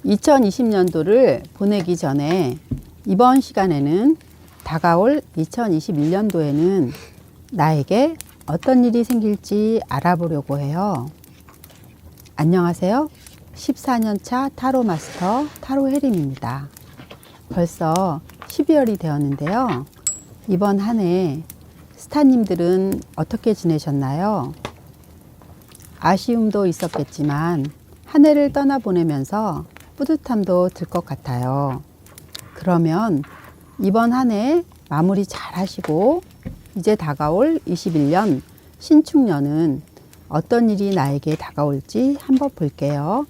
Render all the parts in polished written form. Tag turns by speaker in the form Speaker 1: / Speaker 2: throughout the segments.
Speaker 1: 2020년도를 보내기 전에 이번 시간에는 다가올 2021년도에는 나에게 어떤 일이 생길지 알아보려고 해요. 안녕하세요. 14년차 타로 마스터 타로 혜림입니다. 벌써 12월이 되었는데요. 이번 한 해 스타님들은 어떻게 지내셨나요? 아쉬움도 있었겠지만 한 해를 떠나보내면서 뿌듯함도 들 것 같아요. 그러면 이번 한 해 마무리 잘 하시고 이제 다가올 21년 신축년은 어떤 일이 나에게 다가올지 한번 볼게요.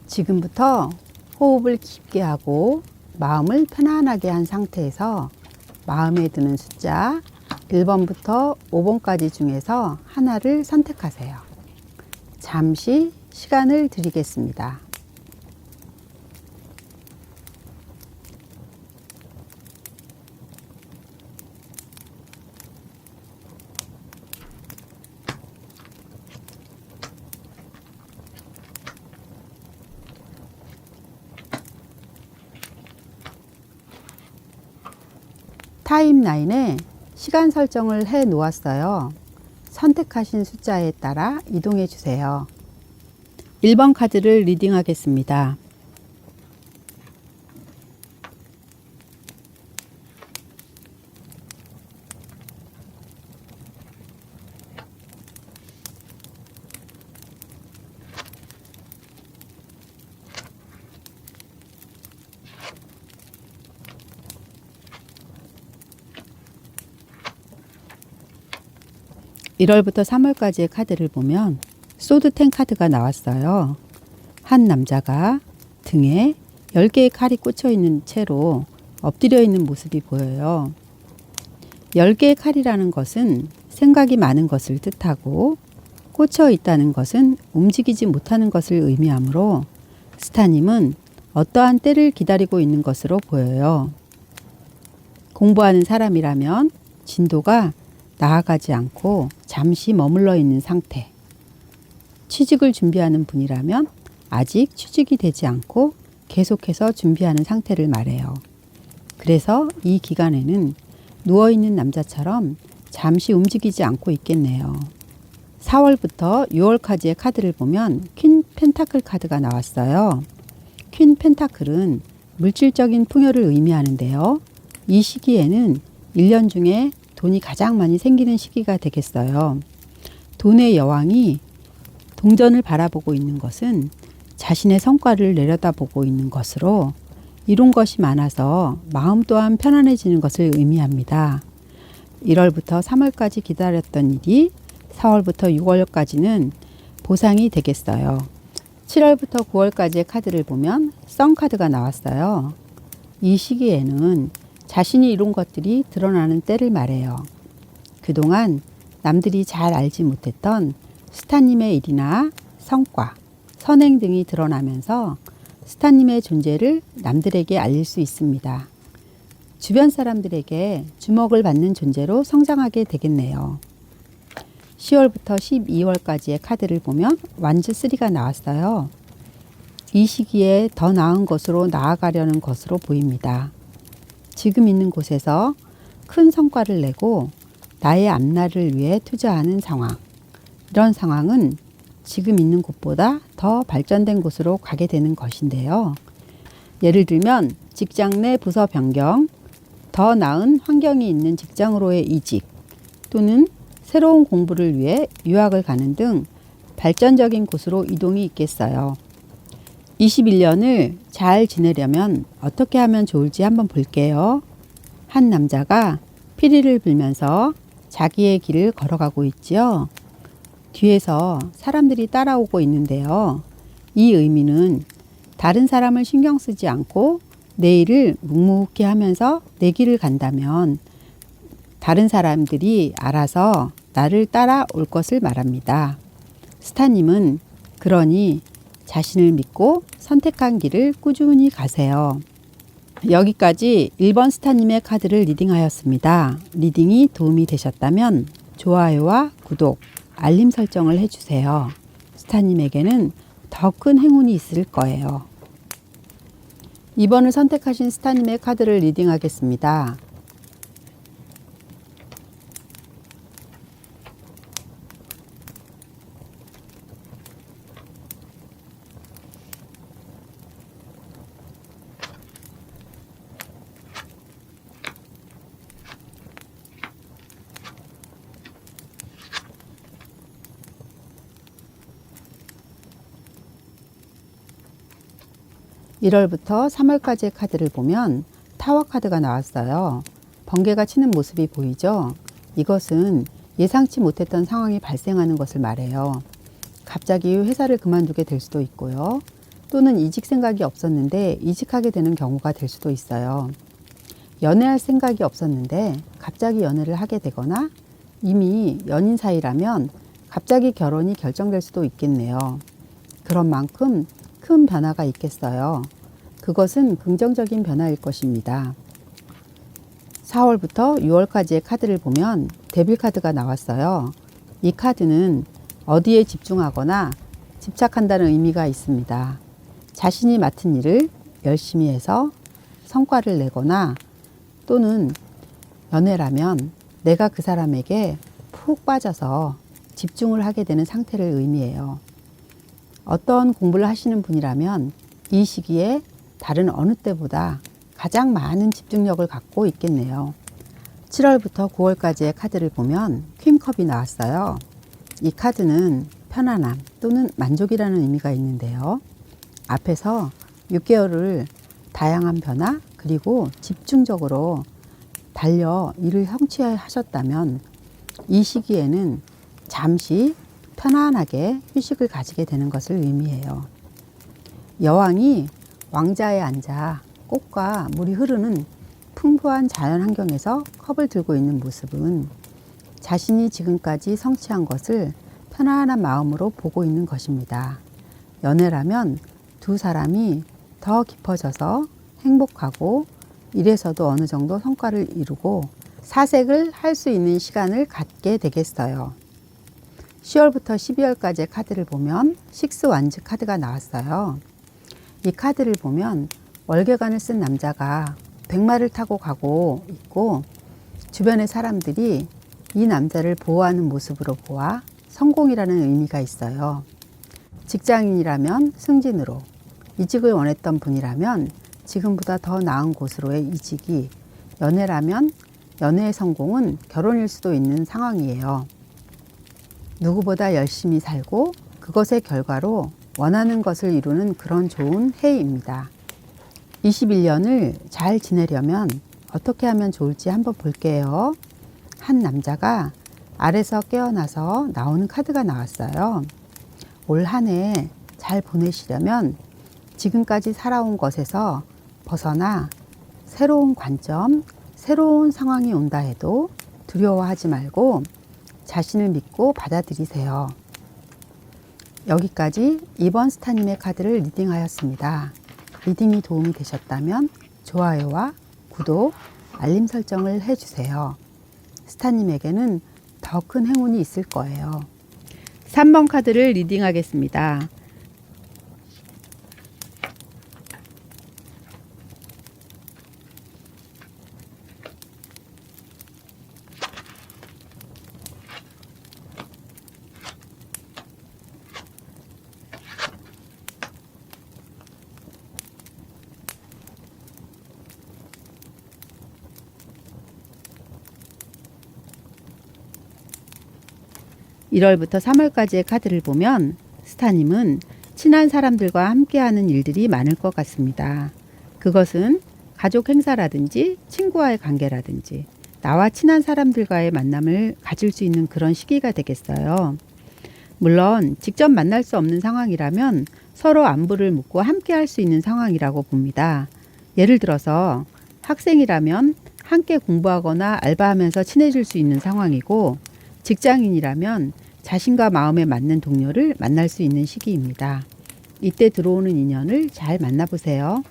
Speaker 1: 지금부터 호흡을 깊게 하고 마음을 편안하게 한 상태에서 마음에 드는 숫자 1번부터 5번까지 중에서 하나를 선택하세요. 잠시 시간을 드리겠습니다. 타임라인에 시간 설정을 해 놓았어요. 선택하신 숫자에 따라 이동해 주세요. 1번 카드를 리딩하겠습니다. (1 월부터 3월까지의) 카드를 보면 소드 10 카드가 나왔어요. 한 남자가 등에 10개의 칼이 꽂혀 있는 채로 엎드려 있는 모습이 보여요. 10개의 칼이라는 것은 생각이 많은 것을 뜻하고 꽂혀 있다는 것은 움직이지 못하는 것을 의미하므로 스타님은 어떠한 때를 기다리고 있는 것으로 보여요. 공부하는 사람이라면 진도가 나아가지 않고 잠시 머물러 있는 상태. 취직을 준비하는 분이라면 아직 취직이 되지 않고 계속해서 준비하는 상태를 말해요. 그래서 이 기간에는 누워있는 남자처럼 잠시 움직이지 않고 있겠네요. 4월부터 6월까지의 카드를 보면 퀸 펜타클 카드가 나왔어요. 퀸 펜타클은 물질적인 풍요를 의미하는데요. 이 시기에는 1년 중에 돈이 가장 많이 생기는 시기가 되겠어요. 돈의 여왕이 동전을 바라보고 있는 것은 자신의 성과를 내려다보고 있는 것으로 이룬 것이 많아서 마음 또한 편안해지는 것을 의미합니다. 1월부터 3월까지 기다렸던 일이 4월부터 6월까지는 보상이 되겠어요. 7월부터 9월까지의 카드를 보면 썬 카드가 나왔어요. 이 시기에는 자신이 이룬 것들이 드러나는 때를 말해요. 그동안 남들이 잘 알지 못했던 스타님의 일이나 성과, 선행 등이 드러나면서 스타님의 존재를 남들에게 알릴 수 있습니다. 주변 사람들에게 주목을 받는 존재로 성장하게 되겠네요. 10월부터 12월까지의 카드를 보면 완즈3가 나왔어요. 이 시기에 더 나은 것으로 나아가려는 것으로 보입니다. 지금 있는 곳에서 큰 성과를 내고 나의 앞날을 위해 투자하는 상황. 이런 상황은 지금 있는 곳보다 더 발전된 곳으로 가게 되는 것인데요. 예를 들면 직장 내 부서 변경, 더 나은 환경이 있는 직장으로의 이직, 또는 새로운 공부를 위해 유학을 가는 등 발전적인 곳으로 이동이 있겠어요. 21년을 잘 지내려면 어떻게 하면 좋을지 한번 볼게요. 한 남자가 피리를 불면서 자기의 길을 걸어가고 있지요. 뒤에서 사람들이 따라오고 있는데요. 이 의미는 다른 사람을 신경 쓰지 않고 내 일을 묵묵히 하면서 내 길을 간다면 다른 사람들이 알아서 나를 따라올 것을 말합니다. 스타님은 그러니 자신을 믿고 선택한 길을 꾸준히 가세요. 여기까지 1번 스타님의 카드를 리딩하였습니다. 리딩이 도움이 되셨다면 좋아요와 구독, 알림 설정을 해주세요. 스타님에게는 더 큰 행운이 있을 거예요. 2번을 선택하신 스타님의 카드를 리딩하겠습니다. (1월부터 3월까지의) 카드를 보면 타워 카드가 나왔어요. 번개가 치는 모습이 보이죠? 이것은 예상치 못했던 상황이 발생하는 것을 말해요. 갑자기 회사를 그만두게 될 수도 있고요. 또는 이직 생각이 없었는데 이직하게 되는 경우가 될 수도 있어요. 연애할 생각이 없었는데 갑자기 연애를 하게 되거나 이미 연인 사이라면 갑자기 결혼이 결정될 수도 있겠네요. 그런 만큼 큰 변화가 있겠어요. 그것은 긍정적인 변화일 것입니다. 4월부터 6월까지의 카드를 보면 데빌 카드가 나왔어요. 이 카드는 어디에 집중하거나 집착한다는 의미가 있습니다. 자신이 맡은 일을 열심히 해서 성과를 내거나 또는 연애라면 내가 그 사람에게 푹 빠져서 집중을 하게 되는 상태를 의미해요. 어떤 공부를 하시는 분이라면 이 시기에 다른 어느 때보다 가장 많은 집중력을 갖고 있겠네요. 7월부터 9월까지의 카드를 보면 퀸컵이 나왔어요. 이 카드는 편안함 또는 만족이라는 의미가 있는데요. 앞에서 6개월을 다양한 변화 그리고 집중적으로 달려 일을 성취하셨다면 이 시기에는 잠시 편안하게 휴식을 가지게 되는 것을 의미해요. 여왕이 왕자에 앉아 꽃과 물이 흐르는 풍부한 자연 환경에서 컵을 들고 있는 모습은 자신이 지금까지 성취한 것을 편안한 마음으로 보고 있는 것입니다. 연애라면 두 사람이 더 깊어져서 행복하고 일에서도 어느 정도 성과를 이루고 사색을 할 수 있는 시간을 갖게 되겠어요. 10월부터 12월까지의 카드를 보면 식스 완즈 카드가 나왔어요. 이 카드를 보면 월계관을 쓴 남자가 백마를 타고 가고 있고 주변의 사람들이 이 남자를 보호하는 모습으로 보아 성공이라는 의미가 있어요. 직장인이라면 승진으로, 이직을 원했던 분이라면 지금보다 더 나은 곳으로의 이직이, 연애라면 연애의 성공은 결혼일 수도 있는 상황이에요. 누구보다 열심히 살고 그것의 결과로 원하는 것을 이루는 그런 좋은 해입니다. 21년을 잘 지내려면 어떻게 하면 좋을지 한번 볼게요. 한 남자가 알에서 깨어나서 나오는 카드가 나왔어요. 올 한 해 잘 보내시려면 지금까지 살아온 것에서 벗어나 새로운 관점, 새로운 상황이 온다 해도 두려워하지 말고 자신을 믿고 받아들이세요. 여기까지 2번 스타님의 카드를 리딩하였습니다. 리딩이 도움이 되셨다면 좋아요와 구독, 알림 설정을 해주세요. 스타님에게는 더 큰 행운이 있을 거예요. 3번 카드를 리딩하겠습니다. (1월부터) (3월까지의) 카드를 보면 스타님은 친한 사람들과 함께하는 일들이 많을 것 같습니다. 그것은 가족 행사라든지 친구와의 관계라든지 나와 친한 사람들과의 만남을 가질 수 있는 그런 시기가 되겠어요. 물론 직접 만날 수 없는 상황이라면 서로 안부를 묻고 함께할 수 있는 상황이라고 봅니다. 예를 들어서 학생이라면 함께 공부하거나 알바하면서 친해질 수 있는 상황이고, 직장인이라면 자신과 마음에 맞는 동료를 만날 수 있는 시기입니다. 이때 들어오는 인연을 잘 만나보세요.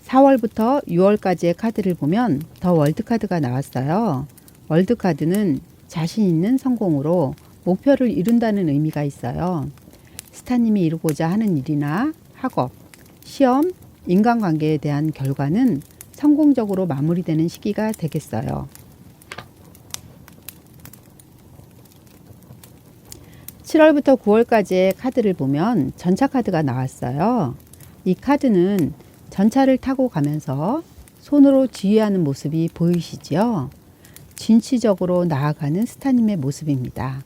Speaker 1: 4월부터 6월까지의 카드를 보면 더 월드 카드가 나왔어요. 월드 카드는 자신 있는 성공으로 목표를 이룬다는 의미가 있어요. 스타님이 이루고자 하는 일이나 학업, 시험, 인간관계에 대한 결과는 성공적으로 마무리되는 시기가 되겠어요. 7월부터 9월까지의 카드를 보면 전차 카드가 나왔어요. 이 카드는 전차를 타고 가면서 손으로 지휘하는 모습이 보이시죠? 진취적으로 나아가는 스타님의 모습입니다.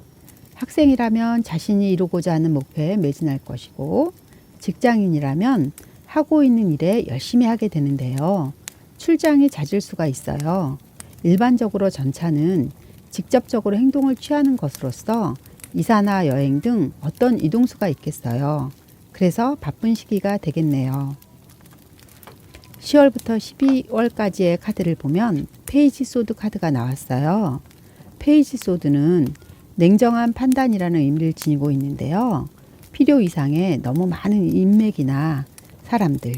Speaker 1: 학생이라면 자신이 이루고자 하는 목표에 매진할 것이고, 직장인이라면 하고 있는 일에 열심히 하게 되는데요. 출장이 잦을 수가 있어요. 일반적으로 전차는 직접적으로 행동을 취하는 것으로서 이사나 여행 등 어떤 이동수가 있겠어요. 그래서 바쁜 시기가 되겠네요. 10월부터 12월까지의 카드를 보면 페이지 소드 카드가 나왔어요. 페이지 소드는 냉정한 판단이라는 의미를 지니고 있는데요. 필요 이상의 너무 많은 인맥이나 사람들,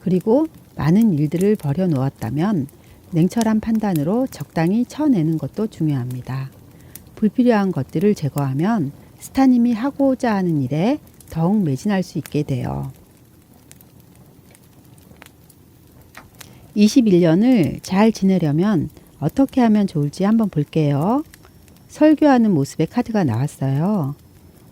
Speaker 1: 그리고 많은 일들을 버려놓았다면 냉철한 판단으로 적당히 쳐내는 것도 중요합니다. 불필요한 것들을 제거하면 스타님이 하고자 하는 일에 더욱 매진할 수 있게 돼요. 21년을 잘 지내려면 어떻게 하면 좋을지 한번 볼게요. 설교하는 모습의 카드가 나왔어요.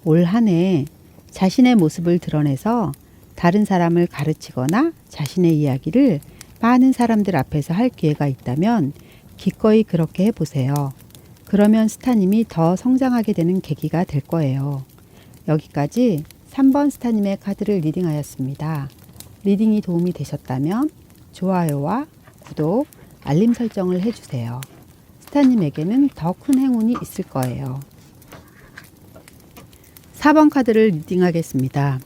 Speaker 1: 올 한 해 자신의 모습을 드러내서 다른 사람을 가르치거나 자신의 이야기를 많은 사람들 앞에서 할 기회가 있다면 기꺼이 그렇게 해보세요. 그러면 스타님이 더 성장하게 되는 계기가 될 거예요. 여기까지 3번 스타님의 카드를 리딩하였습니다. 리딩이 도움이 되셨다면 좋아요와 구독, 알림 설정을 해주세요. 스타님에게는 더 큰 행운이 있을 거예요. 4번 카드를 리딩하겠습니다.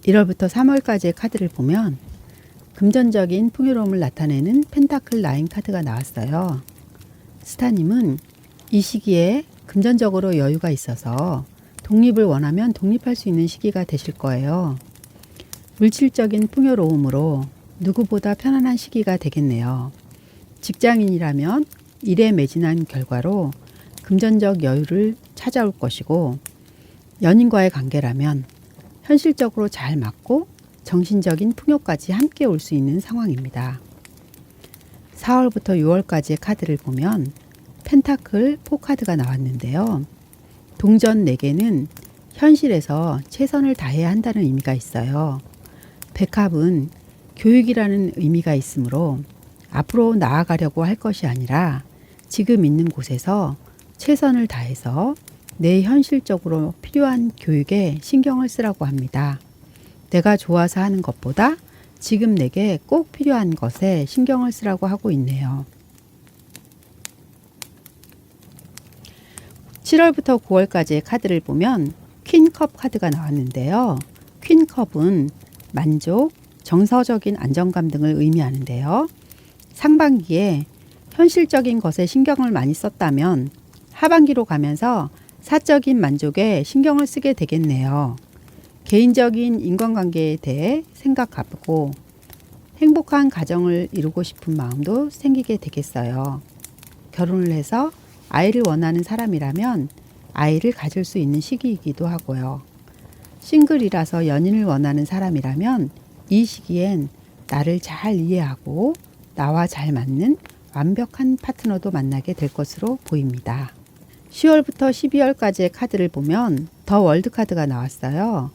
Speaker 1: (1월부터) (3월까지의) 카드를 보면 금전적인 풍요로움을 나타내는 펜타클 9 카드가 나왔어요. 스타님은 이 시기에 금전적으로 여유가 있어서 독립을 원하면 독립할 수 있는 시기가 되실 거예요. 물질적인 풍요로움으로 누구보다 편안한 시기가 되겠네요. 직장인이라면 일에 매진한 결과로 금전적 여유를 찾아올 것이고, 연인과의 관계라면 현실적으로 잘 맞고 정신적인 풍요까지 함께 올 수 있는 상황입니다. 4월부터 6월까지의 카드를 보면 펜타클 4카드가 나왔는데요. 동전 4개는 현실에서 최선을 다해야 한다는 의미가 있어요. 백합은 교육이라는 의미가 있으므로 앞으로 나아가려고 할 것이 아니라 지금 있는 곳에서 최선을 다해서 내 현실적으로 필요한 교육에 신경을 쓰라고 합니다. 내가 좋아서 하는 것보다 지금 내게 꼭 필요한 것에 신경을 쓰라고 하고 있네요. 7월부터 9월까지의 카드를 보면 퀸컵 카드가 나왔는데요. 퀸컵은 만족, 정서적인 안정감 등을 의미하는데요. 상반기에 현실적인 것에 신경을 많이 썼다면 하반기로 가면서 사적인 만족에 신경을 쓰게 되겠네요. 개인적인 인간관계에 대해 생각하고 행복한 가정을 이루고 싶은 마음도 생기게 되겠어요. 결혼을 해서 아이를 원하는 사람이라면 아이를 가질 수 있는 시기이기도 하고요. 싱글이라서 연인을 원하는 사람이라면 이 시기엔 나를 잘 이해하고 나와 잘 맞는 완벽한 파트너도 만나게 될 것으로 보입니다. 10월부터 12월까지의 카드를 보면 더 월드 카드가 나왔어요.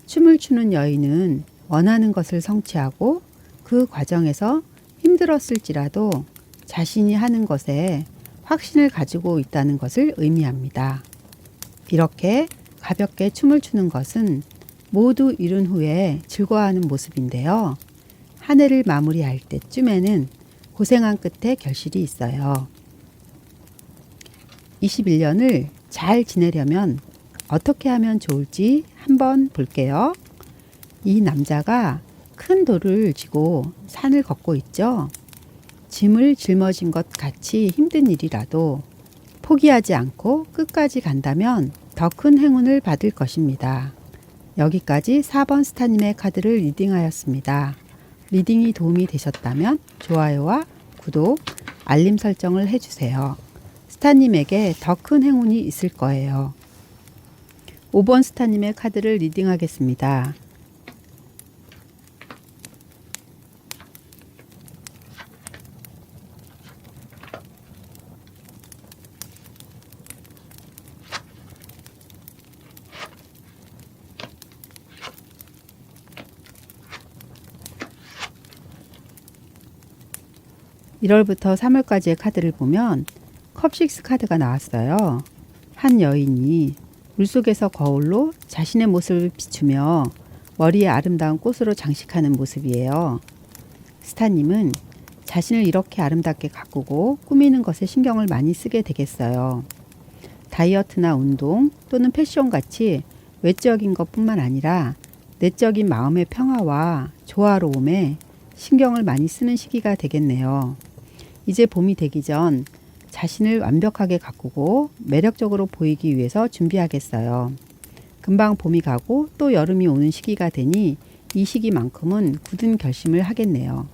Speaker 1: 춤을 추는 여인은 원하는 것을 성취하고 그 과정에서 힘들었을지라도 자신이 하는 것에 확신을 가지고 있다는 것을 의미합니다. 이렇게 가볍게 춤을 추는 것은 모두 이룬 후에 즐거워하는 모습인데요. 한 해를 마무리할 때쯤에는 고생한 끝에 결실이 있어요. 21년을 잘 지내려면 어떻게 하면 좋을지 한번 볼게요. 이 남자가 큰 돌을 쥐고 산을 걷고 있죠. 짐을 짊어진 것 같이 힘든 일이라도 포기하지 않고 끝까지 간다면 더 큰 행운을 받을 것입니다. 여기까지 4번 스타님의 카드를 리딩하였습니다. 리딩이 도움이 되셨다면 좋아요와 구독, 알림 설정을 해주세요. 스타님에게 더 큰 행운이 있을 거예요. 5번 스타님의 카드를 리딩하겠습니다. (1월부터) (3월까지의) 카드를 보면 컵6 카드가 나왔어요. 한 여인이 물속에서 거울로 자신의 모습을 비추며 머리에 아름다운 꽃으로 장식하는 모습이에요. 스타님은 자신을 이렇게 아름답게 가꾸고 꾸미는 것에 신경을 많이 쓰게 되겠어요. 다이어트나 운동 또는 패션 같이 외적인 것뿐만 아니라 내적인 마음의 평화와 조화로움에 신경을 많이 쓰는 시기가 되겠네요. 이제 봄이 되기 전 자신을 완벽하게 가꾸고 매력적으로 보이기 위해서 준비하겠어요. 금방 봄이 가고 또 여름이 오는 시기가 되니 이 시기만큼은 굳은 결심을 하겠네요.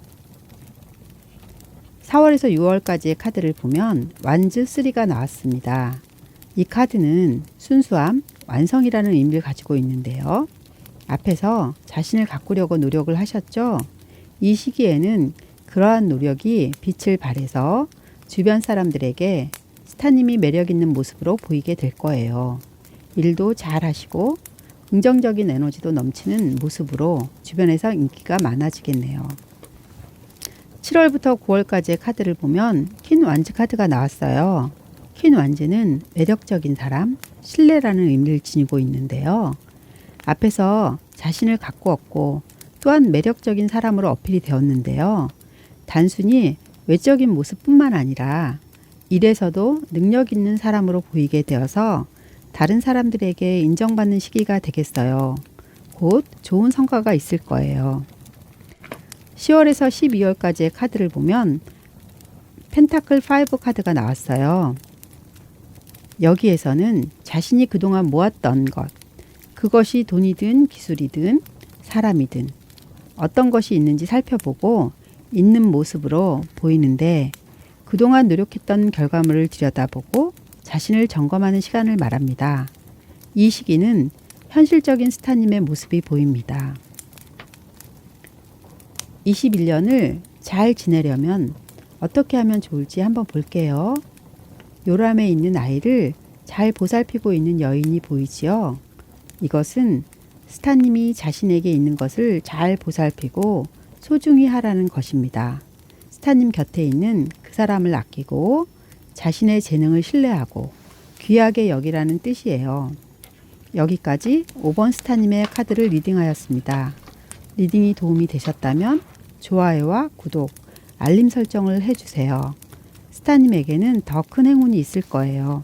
Speaker 1: 4월에서 6월까지의 카드를 보면 완즈 3가 나왔습니다. 이 카드는 순수함, 완성이라는 의미를 가지고 있는데요. 앞에서 자신을 가꾸려고 노력을 하셨죠? 이 시기에는 그러한 노력이 빛을 발해서 주변 사람들에게 스타님이 매력 있는 모습으로 보이게 될 거예요. 일도 잘 하시고 긍정적인 에너지도 넘치는 모습으로 주변에서 인기가 많아지겠네요. 7월부터 9월까지의 카드를 보면 퀸 완즈 카드가 나왔어요. 퀸 완즈는 매력적인 사람, 신뢰라는 의미를 지니고 있는데요. 앞에서 자신을 가꾸었고 또한 매력적인 사람으로 어필이 되었는데요. 단순히 외적인 모습뿐만 아니라 일에서도 능력 있는 사람으로 보이게 되어서 다른 사람들에게 인정받는 시기가 되겠어요. 곧 좋은 성과가 있을 거예요. 10월에서 12월까지의 카드를 보면 펜타클 5 카드가 나왔어요. 여기에서는 자신이 그동안 모았던 것, 그것이 돈이든 기술이든 사람이든 어떤 것이 있는지 살펴보고 있는 모습으로 보이는데 그동안 노력했던 결과물을 들여다보고 자신을 점검하는 시간을 말합니다. 이 시기는 현실적인 스타님의 모습이 보입니다. 21년을 잘 지내려면 어떻게 하면 좋을지 한번 볼게요. 요람에 있는 아이를 잘 보살피고 있는 여인이 보이지요? 이것은 스타님이 자신에게 있는 것을 잘 보살피고 소중히 하라는 것입니다. 스타님 곁에 있는 그 사람을 아끼고 자신의 재능을 신뢰하고 귀하게 여기라는 뜻이에요. 여기까지 5번 스타님의 카드를 리딩하였습니다. 리딩이 도움이 되셨다면 좋아요와 구독, 알림 설정을 해주세요. 스타님에게는 더 큰 행운이 있을 거예요.